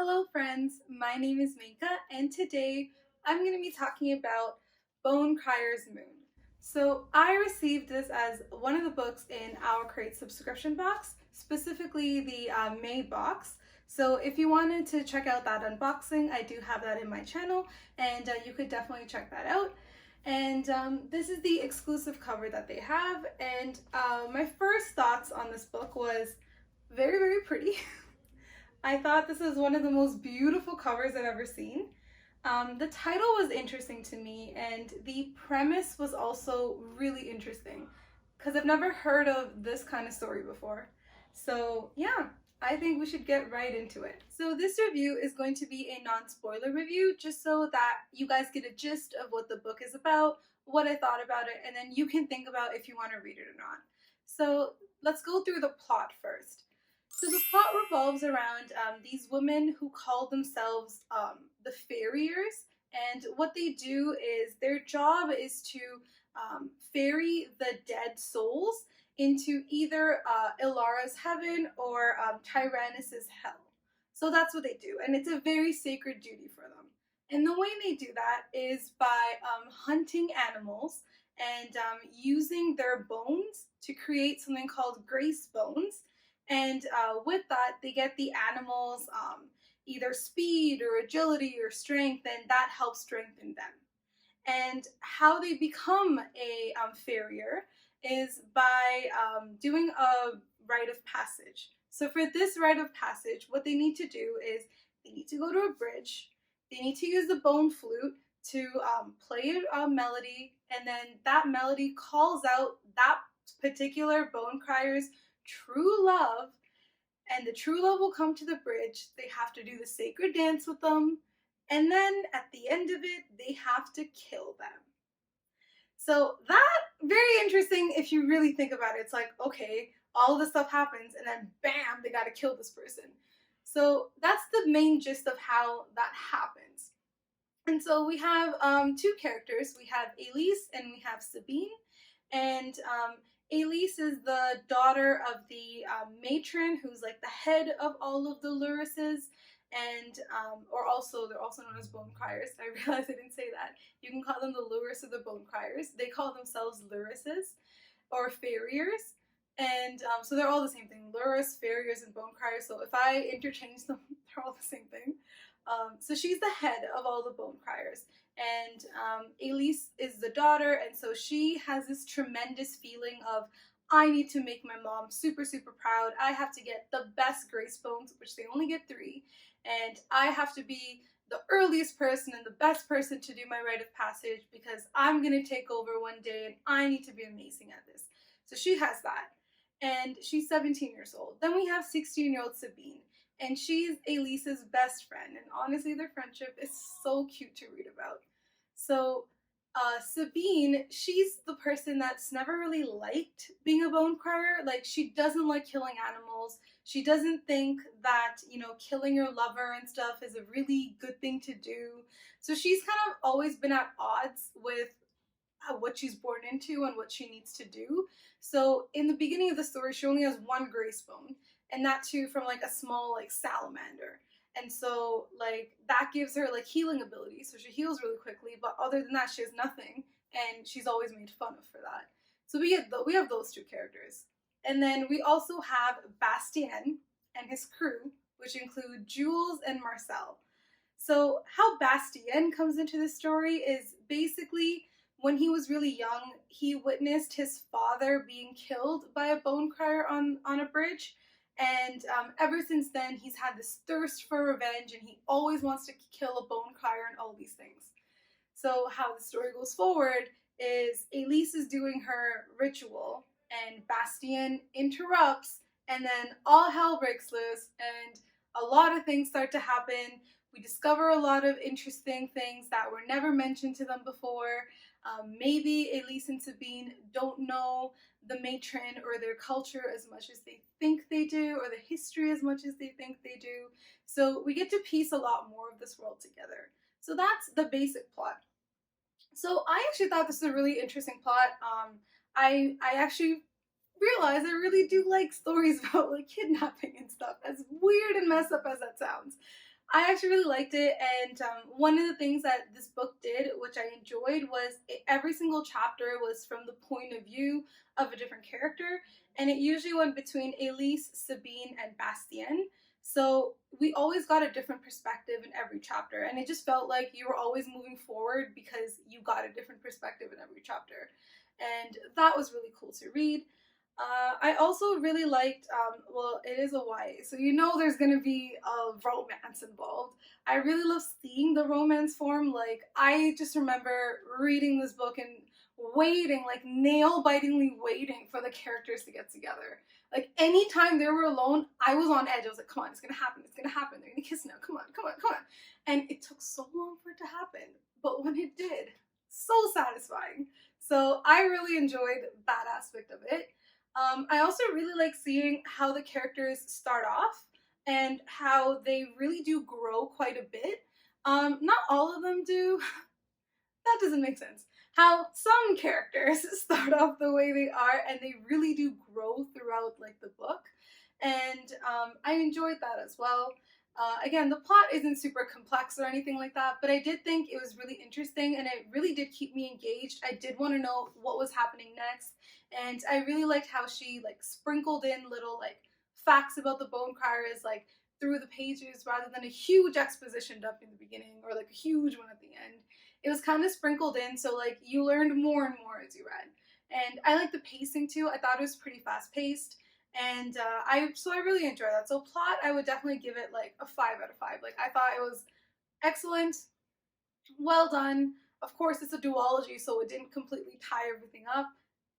Hello friends, my name is Minka and today I'm going to be talking about Bone Crier's Moon. So I received this as one of the books in our Crate subscription box, specifically the May box. So if you wanted to check out that unboxing, I do have that in my channel and you could definitely check that out. And this is the exclusive cover that they have, and my first thoughts on this book was very, very pretty. I thought this was one of the most beautiful covers I've ever seen. The title was interesting to me, and the premise was also really interesting because I've never heard of this kind of story before. So yeah, I think we should get right into it. So this review is going to be a non-spoiler review, just so that you guys get a gist of what the book is about, what I thought about it, and then you can think about if you want to read it or not. So let's go through the plot first. So the plot revolves around these women who call themselves the farriers, and what they do is their job is to ferry the dead souls into either Ilara's heaven or Tyrannus's hell. So that's what they do, and it's a very sacred duty for them. And the way they do that is by hunting animals and using their bones to create something called grace bones, and with that, they get the animals either speed or agility or strength, and that helps strengthen them. And how they become a farrier is by doing a rite of passage. So for this rite of passage, what they need to do is they need to go to a bridge, they need to use the bone flute to play a melody, and then that melody calls out that particular bone crier's true love, and the true love will come to the bridge. They have to do the sacred dance with them, and then at the end of it, they have to kill them. So that, very interesting if you really think about it. It's like, okay, all this stuff happens, and then bam, they gotta kill this person. So that's the main gist of how that happens. And so we have two characters. We have Elise and we have Sabine. And Elise is the daughter of the matron, who's like the head of all of the Luruses, and they're also known as Bone Criers. I realized I didn't say that. You can call them the Lurus or the Bone Criers. They call themselves Luruses or farriers, and so they're all the same thing: Lurus, farriers, and Bone Criers. So if I interchange them, they're all the same thing. So she's the head of all the Bone Criers, and Elise is the daughter, and so she has this tremendous feeling of, I need to make my mom super, super proud. I have to get the best grace bones, which they only get 3, and I have to be the earliest person and the best person to do my rite of passage because I'm going to take over one day and I need to be amazing at this. So she has that, and she's 17 years old. Then we have 16-year-old Sabine, and she's Elise's best friend, and honestly their friendship is so cute to read about. So Sabine, she's the person that's never really liked being a bone crier. Like, she doesn't like killing animals. She doesn't think that, killing your lover and stuff is a really good thing to do. So she's kind of always been at odds with what she's born into and what she needs to do. So in the beginning of the story, she only has 1 grace bone, and that too from like a small like salamander. And so like that gives her like healing ability, so she heals really quickly, but other than that she has nothing, and she's always made fun of for that. So we have those 2 characters. And then we also have Bastien and his crew, which include Jules and Marcel. So how Bastien comes into the story is basically when he was really young, he witnessed his father being killed by a bone crier on a bridge. And ever since then, he's had this thirst for revenge, and he always wants to kill a bone crier and all these things. So how the story goes forward is Elise is doing her ritual, and Bastien interrupts, and then all hell breaks loose, and a lot of things start to happen. We discover a lot of interesting things that were never mentioned to them before. Maybe Elise and Sabine don't know the matron or their culture as much as they think they do, or the history as much as they think they do. So we get to piece a lot more of this world together. So that's the basic plot. So I actually thought this was a really interesting plot. I actually realized I really do like stories about like kidnapping and stuff, as weird and messed up as that sounds. I actually really liked it, and one of the things that this book did, which I enjoyed, was every single chapter was from the point of view of a different character, and it usually went between Elise, Sabine, and Bastien. So we always got a different perspective in every chapter, and it just felt like you were always moving forward because you got a different perspective in every chapter, and that was really cool to read. I also really liked, well, it is a YA, so you know there's gonna be a romance involved. I really love seeing the romance form. Like, I just remember reading this book and waiting, like nail-bitingly waiting for the characters to get together. Like, anytime they were alone, I was on edge. I was like, come on, it's gonna happen, it's gonna happen. They're gonna kiss now, come on, come on, come on. And it took so long for it to happen, but when it did, so satisfying. So I really enjoyed that aspect of it. I also really like seeing how the characters start off and how they really do grow quite a bit. Not all of them do. That doesn't make sense. How some characters start off the way they are and they really do grow throughout like the book, and I enjoyed that as well. Again, the plot isn't super complex or anything like that, but I did think it was really interesting and it really did keep me engaged. I did want to know what was happening next, and I really liked how she like sprinkled in little like facts about the Bone Criers like through the pages rather than a huge exposition dump in the beginning or like a huge one at the end. It was kind of sprinkled in, so like you learned more and more as you read. And I like the pacing too. I thought it was pretty fast paced, and I really enjoyed that. So plot, I would definitely give it like a 5 out of 5. Like, I thought it was excellent, well done. Of course, it's a duology, so it didn't completely tie everything up.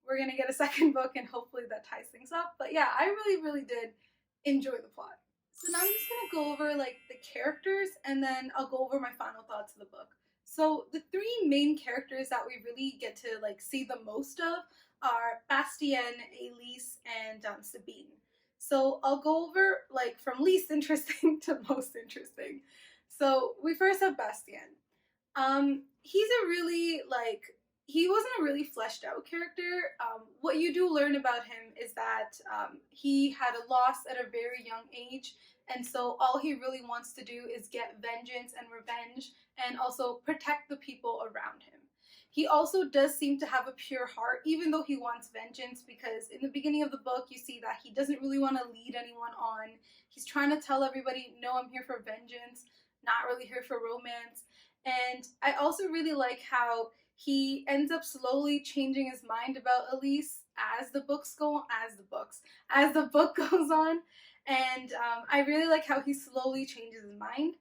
We're gonna get a second book, and hopefully that ties things up. But yeah, I really did enjoy the plot. So now I'm just gonna go over like the characters, and then I'll go over my final thoughts of the book. So the three main characters that we really get to like see the most of are Bastien, Elise, and Sabine. So I'll go over like from least interesting to most interesting. So we first have Bastien. He's a really like he wasn't a really fleshed out character. What you do learn about him is that he had a loss at a very young age, and so all he really wants to do is get vengeance and revenge, and also protect the people around him. He also does seem to have a pure heart, even though he wants vengeance, because in the beginning of the book, you see that he doesn't really want to lead anyone on. He's trying to tell everybody, no, I'm here for vengeance, not really here for romance. And I also really like how he ends up slowly changing his mind about Elise as the books go as the book goes on. And I really like how he slowly changes his mind.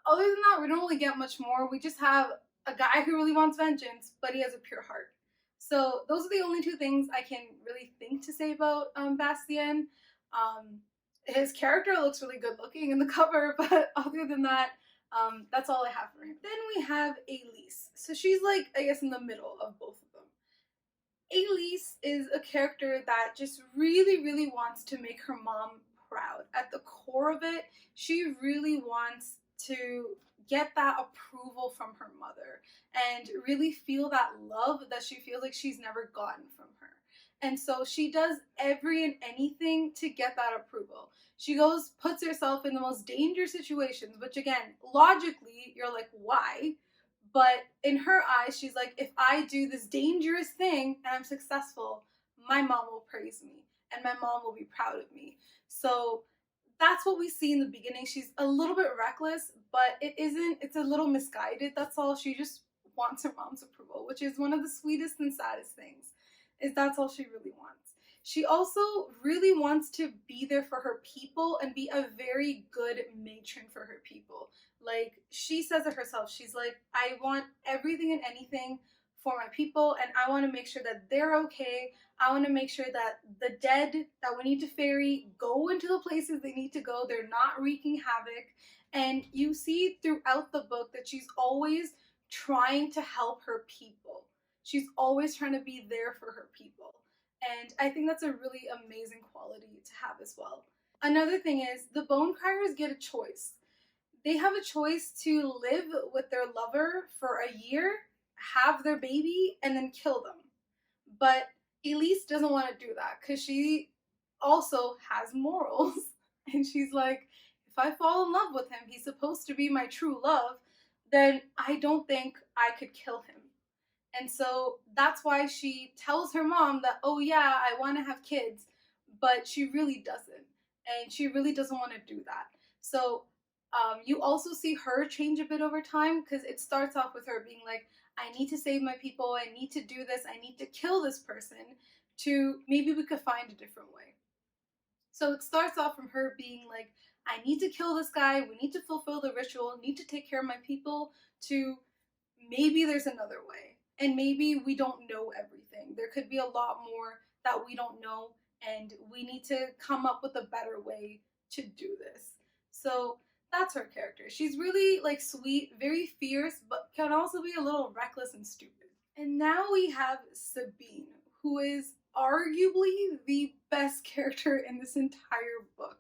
Other than that, we don't really get much more. We just have a guy who really wants vengeance, but he has a pure heart. So those are the only two things I can really think to say about Bastien. His character looks really good looking in the cover, but other than that, that's all I have for him. Then we have Elise. So she's like, I guess, in the middle of both of them. Elise is a character that just really wants to make her mom proud. At the core of it, she really wants to get that approval from her mother and really feel that love that she feels like she's never gotten from her. And so she does every and anything to get that approval. She goes, puts herself in the most dangerous situations, which again, logically, you're like, why? But in her eyes, she's like, if I do this dangerous thing and I'm successful, my mom will praise me and my mom will be proud of me. So that's what we see in the beginning. She's a little bit reckless, but it's a little misguided. That's all. She just wants her mom's approval, which is one of the sweetest and saddest things, is that's all she really wants. She also really wants to be there for her people and be a very good matron for her people. Like, she says it herself, she's like, I want everything and anything for my people, and I want to make sure that they're okay. I want to make sure that the dead that we need to ferry go into the places they need to go. They're not wreaking havoc. And you see throughout the book that she's always trying to help her people. She's always trying to be there for her people. And I think that's a really amazing quality to have as well. Another thing is the Bone Criers get a choice. They have a choice to live with their lover for a year, have their baby, and then kill them. But Elise doesn't want to do that because she also has morals. And she's like, if I fall in love with him, he's supposed to be my true love, then I don't think I could kill him. And so that's why she tells her mom that, oh yeah, I want to have kids, but she really doesn't. And she really doesn't want to do that. So you also see her change a bit over time because it starts off with her being like, I need to save my people, I need to do this, I need to kill this person, to maybe we could find a different way. So it starts off from her being like, I need to kill this guy, we need to fulfill the ritual, need to take care of my people, to maybe there's another way. And maybe we don't know everything. There could be a lot more that we don't know, and we need to come up with a better way to do this. So that's her character. She's really like sweet, very fierce, but can also be a little reckless and stupid. And now we have Sabine, who is arguably the best character in this entire book.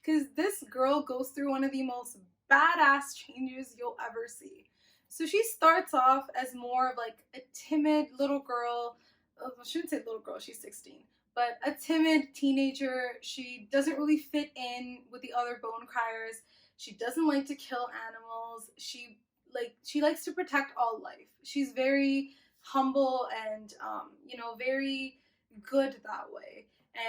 Because this girl goes through one of the most badass changes you'll ever see. So she starts off as more of like a timid little girl. I shouldn't say little girl, she's 16. But a timid teenager. She doesn't really fit in with the other bone criers. She doesn't like to kill animals. She likes to protect all life. She's very humble and very good that way.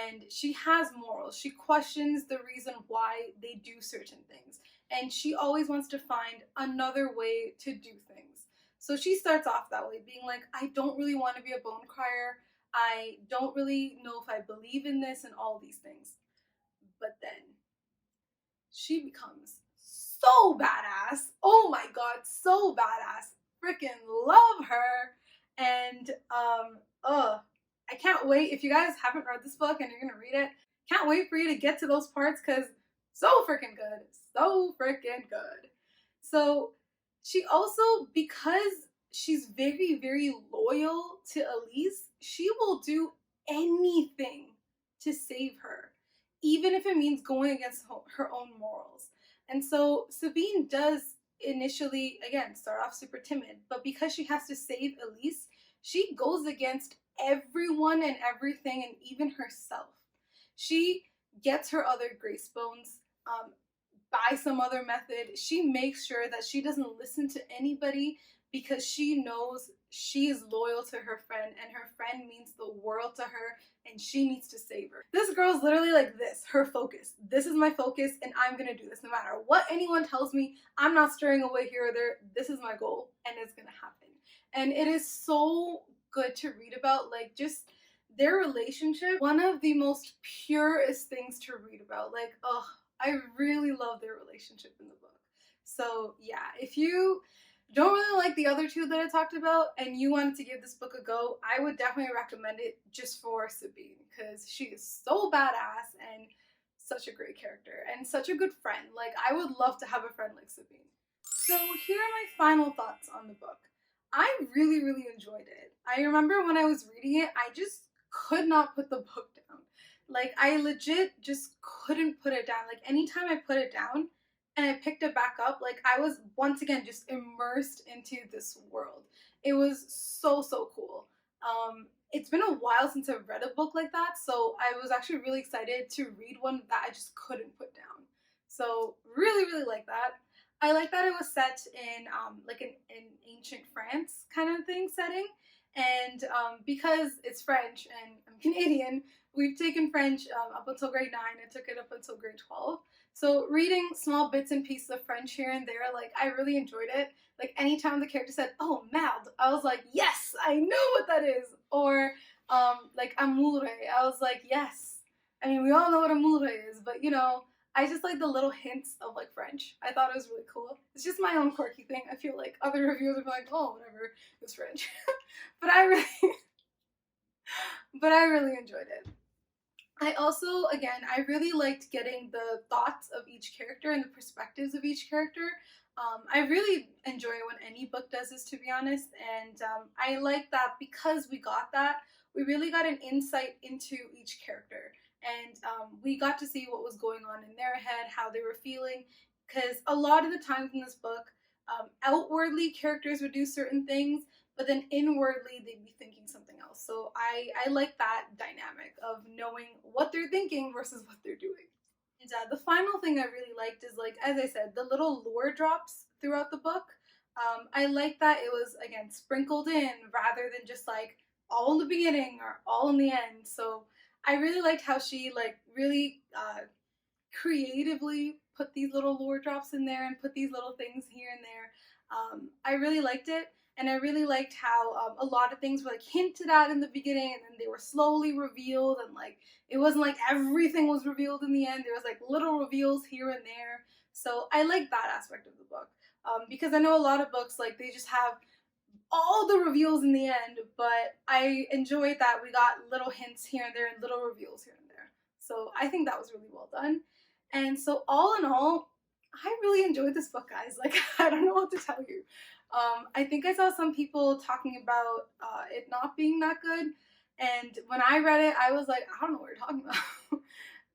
And she has morals. She questions the reason why they do certain things. And she always wants to find another way to do things. So she starts off that way, being like, I don't really want to be a bone crier. I don't really know if I believe in this and all these things. But then she becomes so badass. Oh my god, so badass. Freaking love her. And I can't wait. If you guys haven't read this book and you're gonna read it, can't wait for you to get to those parts because so freaking good. So freaking good. So she also, because she's very, very loyal to Elise, she will do anything to save her, even if it means going against her own morals. And so Sabine does initially, again, start off super timid, but because she has to save Elise, she goes against everyone and everything and even herself. She gets her other grace bones by some other method. She makes sure that she doesn't listen to anybody because she knows she is loyal to her friend and her friend means the world to her and she needs to save her. This girl's literally like this, her focus. This is my focus and I'm gonna do this no matter what anyone tells me. I'm not straying away here or there. This is my goal and it's gonna happen. And it is so good to read about, like, just their relationship. One of the most purest things to read about. Like, oh, I really love their relationship in the book. So yeah, if you don't really like the other two that I talked about and you wanted to give this book a go, I would definitely recommend it just for Sabine because she is so badass and such a great character and such a good friend. Like, I would love to have a friend like Sabine. So here are my final thoughts on the book. I really, really enjoyed it. I remember when I was reading it, I just could not put the book down. Like, I legit just couldn't put it down. Like, anytime I put it down and I picked it back up, like, I was once again just immersed into this world. It was so, so cool. It's been a while since I've read a book like that, so I was actually really excited to read one that I just couldn't put down. So, really, really like that. I like that it was set in like an ancient France kind of thing setting, and because it's French and I'm Canadian, we've taken French up until grade 9. I took it up until grade 12. So reading small bits and pieces of French here and there, like, I really enjoyed it. Like, anytime the character said, "Oh, merde," I was like, "Yes, I know what that is." Or like amoure, I was like, "Yes." I mean, we all know what amoure is, but you know, I just like the little hints of like French. I thought it was really cool. It's just my own quirky thing. I feel like other reviewers would be like, "Oh, whatever, it's French," but I really, but I really enjoyed it. I also, again, I really liked getting the thoughts of each character and the perspectives of each character. I really enjoy when any book does this, to be honest, and I like that because we got that, we really got an insight into each character, and we got to see what was going on in their head, how they were feeling, because a lot of the times in this book, outwardly characters would do certain things, but then inwardly they'd be thinking something else. So I like that dynamic of knowing what they're thinking versus what they're doing. And the final thing I really liked is, like, as I said, the little lore drops throughout the book. I like that it was, again, sprinkled in rather than just like all in the beginning or all in the end. So I really liked how she like really creatively put these little lore drops in there and put these little things here and there. I really liked it, and I really liked how a lot of things were like hinted at in the beginning, and then they were slowly revealed, and like it wasn't like everything was revealed in the end. There was like little reveals here and there. So I like that aspect of the book, because I know a lot of books like they just have all the reveals in the end, but I enjoyed that we got little hints here and there and little reveals here and there. So I think that was really well done. And so all in all, I really enjoyed this book, guys. Like, I don't know what to tell you. I think I saw some people talking about it not being that good, and when I read it, I was like, I don't know what you're talking about.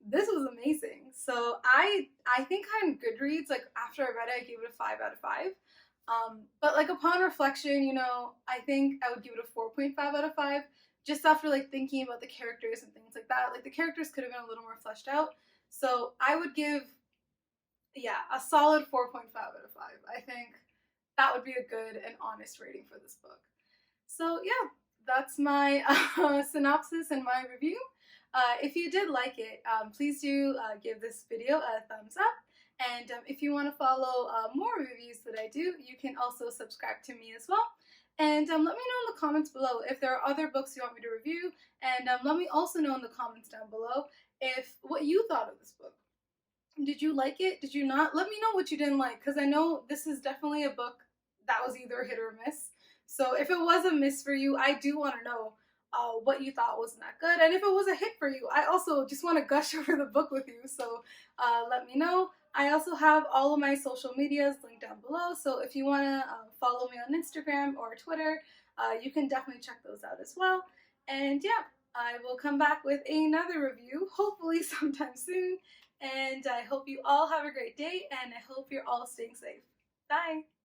This was amazing. So I think on Goodreads, like after I read it, I gave it a 5 out of 5. But like upon reflection, I think I would give it a 4.5 out of 5. Just after like thinking about the characters and things like that. Like the characters could have been a little more fleshed out. So I would give, yeah, a solid 4.5 out of 5. I think that would be a good and honest rating for this book. So yeah, that's my synopsis and my review. If you did like it, please do give this video a thumbs up. And if you want to follow more reviews that I do, you can also subscribe to me as well. And let me know in the comments below if there are other books you want me to review. And let me also know in the comments down below if what you thought of this book. Did you like it? Did you not? Let me know what you didn't like, because I know this is definitely a book that was either a hit or a miss. So if it was a miss for you, I do want to know what you thought wasn't that good. And if it was a hit for you, I also just want to gush over the book with you. So let me know. I also have all of my social medias linked down below. So if you want to follow me on Instagram or Twitter, you can definitely check those out as well. And yeah, I will come back with another review, hopefully sometime soon. And I hope you all have a great day, and I hope you're all staying safe. Bye!